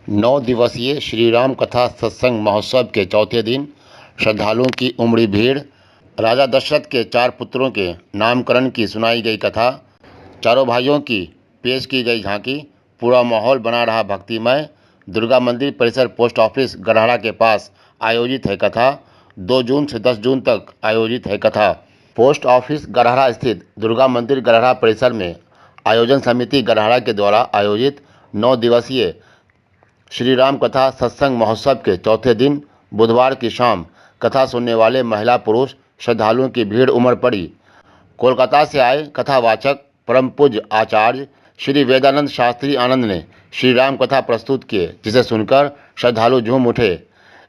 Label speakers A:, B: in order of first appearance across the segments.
A: 9 दिवसीय श्री राम कथा सत्संग महोत्सव के चौथे दिन श्रद्धालुओं की उमड़ी भीड़। राजा दशरथ के 4 पुत्रों के नामकरण की सुनाई गई कथा, चारों भाइयों की पेश की गई झांकी। पूरा माहौल बना रहा भक्तिमय। दुर्गा मंदिर परिसर पोस्ट ऑफिस गढ़हरा के पास आयोजित है कथा। 2 जून से 10 जून तक आयोजित है कथा। पोस्ट ऑफिस गढ़हरा स्थित दुर्गा मंदिर गढ़हरा परिसर में आयोजन समिति गढ़हरा के द्वारा आयोजित 9 दिवसीय श्री राम कथा सत्संग महोत्सव के चौथे दिन बुधवार की शाम कथा सुनने वाले महिला पुरुष श्रद्धालुओं की भीड़ उमड़ पड़ी। कोलकाता से आए कथावाचक परम पूज्य आचार्य श्री वेदानंद शास्त्री आनंद ने श्री राम कथा प्रस्तुत किए, जिसे सुनकर श्रद्धालु झूम उठे।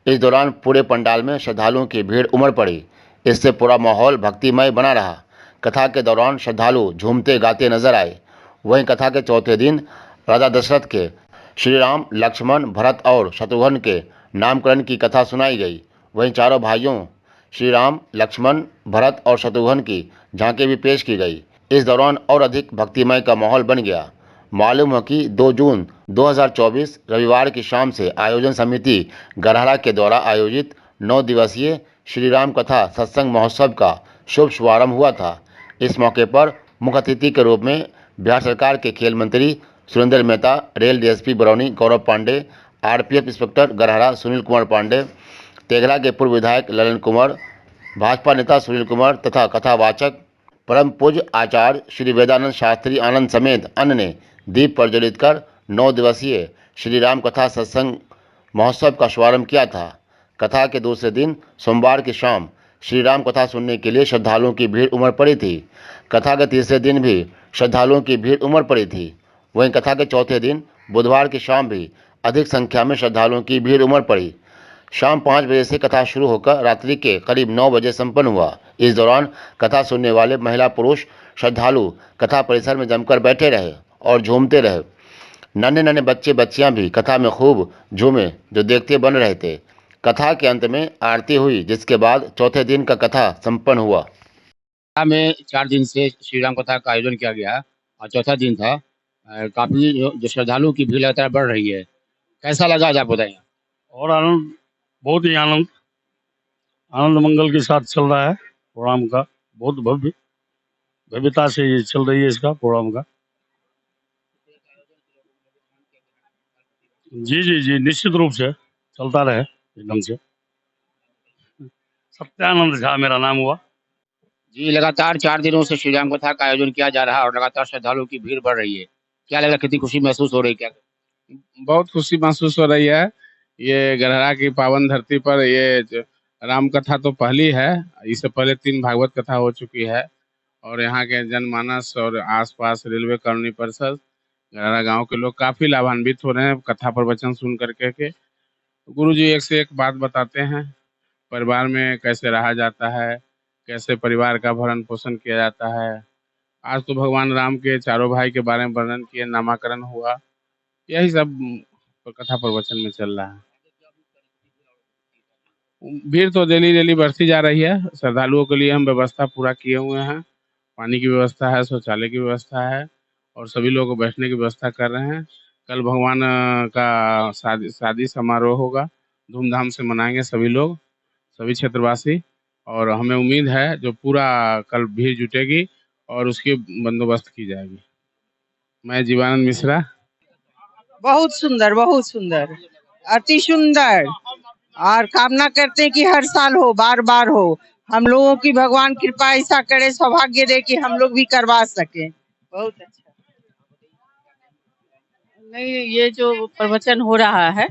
A: इस दौरान पूरे पंडाल में श्रद्धालुओं की भीड़ उमड़ पड़ी। इससे पूरा माहौल भक्तिमय बना रहा। कथा के दौरान श्रद्धालु झूमते गाते नजर आए। वहीं कथा के चौथे दिन राजा दशरथ के श्री राम, लक्ष्मण, भरत और शत्रुघ्न के नामकरण की कथा सुनाई गई। वहीं चारों भाइयों श्री राम, लक्ष्मण, भरत और शत्रुघ्न की झांकी भी पेश की गई। इस दौरान और अधिक भक्तिमय का माहौल बन गया। मालूम है कि 2 जून 2024 रविवार की शाम से आयोजन समिति गढ़हरा के द्वारा आयोजित 9 दिवसीय श्री राम कथा सत्संग महोत्सव का शुभ शुभारंभ हुआ था। इस मौके पर मुख्य अतिथि के रूप में बिहार सरकार के खेल मंत्री सुरेंद्र मेहता, रेल डीएसपी बरौनी गौरव पांडे, आरपीएफ इंस्पेक्टर गढ़हरा सुनील कुमार पांडे, तेघड़ा के पूर्व विधायक ललन कुमार, भाजपा नेता सुनील कुमार तथा कथावाचक परम पूज्य आचार्य श्री वेदानंद शास्त्री आनंद समेत अन्य ने दीप प्रज्वलित कर 9 दिवसीय श्री राम कथा सत्संग महोत्सव का शुभारंभ किया था। कथा के दूसरे दिन सोमवार की शाम श्री राम कथा सुनने के लिए श्रद्धालुओं की भीड़ उमड़ पड़ी थी। कथा के तीसरे दिन भी श्रद्धालुओं की भीड़ उमड़ पड़ी थी। वहीं कथा के चौथे दिन बुधवार की शाम भी अधिक संख्या में श्रद्धालुओं की भीड़ उमड़ पड़ी। शाम 5 बजे से कथा शुरू होकर रात्रि के करीब 9 बजे संपन्न हुआ। इस दौरान कथा सुनने वाले महिला पुरुष श्रद्धालु कथा परिसर में जमकर बैठे रहे और झूमते रहे। नन्हे नन्हे बच्चे बच्चियां भी कथा में खूब झूमे, जो देखते बन रहे थे। कथा के अंत में आरती हुई, जिसके बाद चौथे दिन का कथा संपन्न हुआ।
B: में 4 दिन से श्री राम कथा का आयोजन किया गया और चौथा दिन था। काफी जो श्रद्धालुओं की भीड़ लगातार बढ़ रही है। कैसा लगा आज आप बताइए।
C: और आनंद, बहुत ही आनंद मंगल के साथ चल रहा है प्रोग्राम का। बहुत भव्यता से ये चल रही है इसका प्रोग्राम का। जी, निश्चित रूप से चलता रहे एकदम से। सत्यानंद झा मेरा नाम हुआ।
B: जी, लगातार 4 दिनों से श्री राम कथा का आयोजन किया जा रहा है और लगातार श्रद्धालुओं की भीड़ बढ़ रही है। क्या लग रहा है, कितनी खुशी महसूस हो रही है? क्या
D: बहुत खुशी महसूस हो रही है। ये गढ़हरा की पावन धरती पर ये राम कथा तो पहली है। इससे पहले 3 भागवत कथा हो चुकी है और यहाँ के जनमानस और आसपास रेलवे कॉलोनी परिषद गढ़हरा गांव के लोग काफी लाभान्वित हो रहे हैं कथा प्रवचन सुन करके के। गुरु जी एक से एक बात बताते हैं, परिवार में कैसे रहा जाता है, कैसे परिवार का भरण पोषण किया जाता है। आज तो भगवान राम के चारों भाई के बारे में वर्णन किए, नामाकरण हुआ, यही सब कथा प्रवचन में चल रहा है। भीड़ तो डेली बढ़ती जा रही है। श्रद्धालुओं के लिए हम व्यवस्था पूरा किए हुए हैं। पानी की व्यवस्था है, शौचालय की व्यवस्था है और सभी लोग बैठने की व्यवस्था कर रहे हैं। कल भगवान का शादी समारोह होगा, धूमधाम से मनाएंगे सभी लोग, सभी क्षेत्रवासी। और हमें उम्मीद है जो पूरा कल भीड़ जुटेगी और उसकी बंदोबस्त की जाएगी। मैं जीवानंद मिश्रा।
E: बहुत सुंदर, अति सुंदर। और कामना करते हैं कि हर साल हो, बार बार हो। हम लोगों की भगवान कृपा ऐसा करे, सौभाग्य दे कि हम लोग भी करवा सके। बहुत अच्छा। नहीं, ये जो प्रवचन हो रहा है,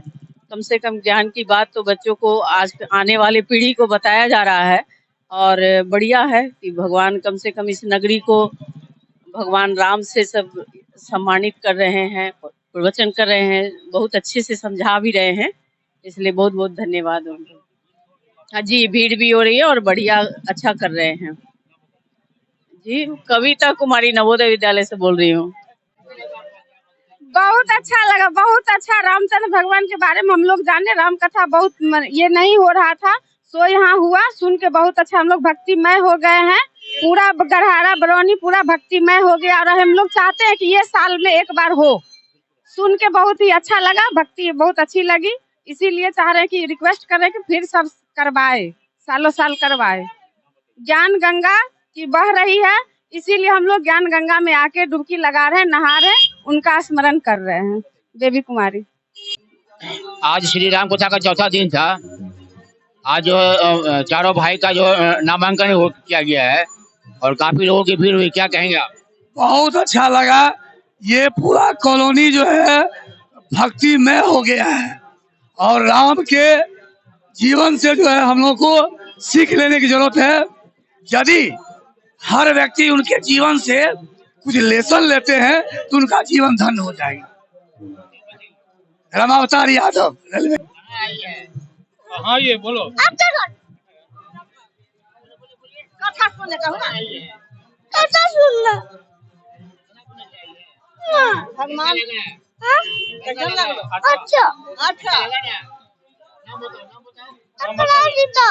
E: कम से कम ज्ञान की बात तो बच्चों को, आज आने वाले पीढ़ी को बताया जा रहा है। और बढ़िया है कि भगवान कम से कम इस नगरी को भगवान राम से सब सम्मानित कर रहे हैं, प्रवचन कर रहे हैं, बहुत अच्छे से समझा भी रहे हैं। इसलिए बहुत बहुत धन्यवाद उनको। हाँ जी, भीड़ भी हो रही है और बढ़िया अच्छा कर रहे हैं। जी, कविता कुमारी नवोदय विद्यालय से बोल रही हूँ।
F: बहुत अच्छा लगा, बहुत अच्छा। रामचंद्र भगवान के बारे में हम लोग जाने, राम कथा बहुत ये नहीं हो रहा था, सो यहाँ हुआ, सुन के बहुत अच्छा। हम लोग भक्तिमय हो गए हैं। पूरा गढ़हरा बरौनी पूरा भक्तिमय हो गया और हम लोग चाहते हैं कि ये साल में एक बार हो, सुन के बहुत ही अच्छा लगा, भक्ति बहुत अच्छी लगी। इसीलिए चाह रहे हैं कि रिक्वेस्ट कर रहे हैं कि फिर सब करवाए, सालों साल करवाए। ज्ञान गंगा की बह रही है, इसीलिए हम लोग ज्ञान गंगा में आके डुबकी लगा रहे हैं, नहा रहे हैं, उनका स्मरण कर रहे हैं। देवी कुमारी।
B: आज श्री राम कथा का चौथा दिन था। आज जो चारों भाई का जो नामांकन किया गया है और काफी लोगों की भीड़ हुई, क्या कहेंगे आप?
G: बहुत अच्छा लगा। ये पूरा कॉलोनी जो है भक्तिमय हो गया है और राम के जीवन से जो है हम लोग को सीख लेने की जरूरत है। यदि हर व्यक्ति उनके जीवन से कुछ लेसन लेते हैं तो उनका जीवन धन्य हो जाएगा। रामावतार यादव, रेलवे।
C: हाँ, ये बोलो।
F: कथा सुनने का ना, कथा सुनना भगवान। अच्छा अच्छा। अपराजिता।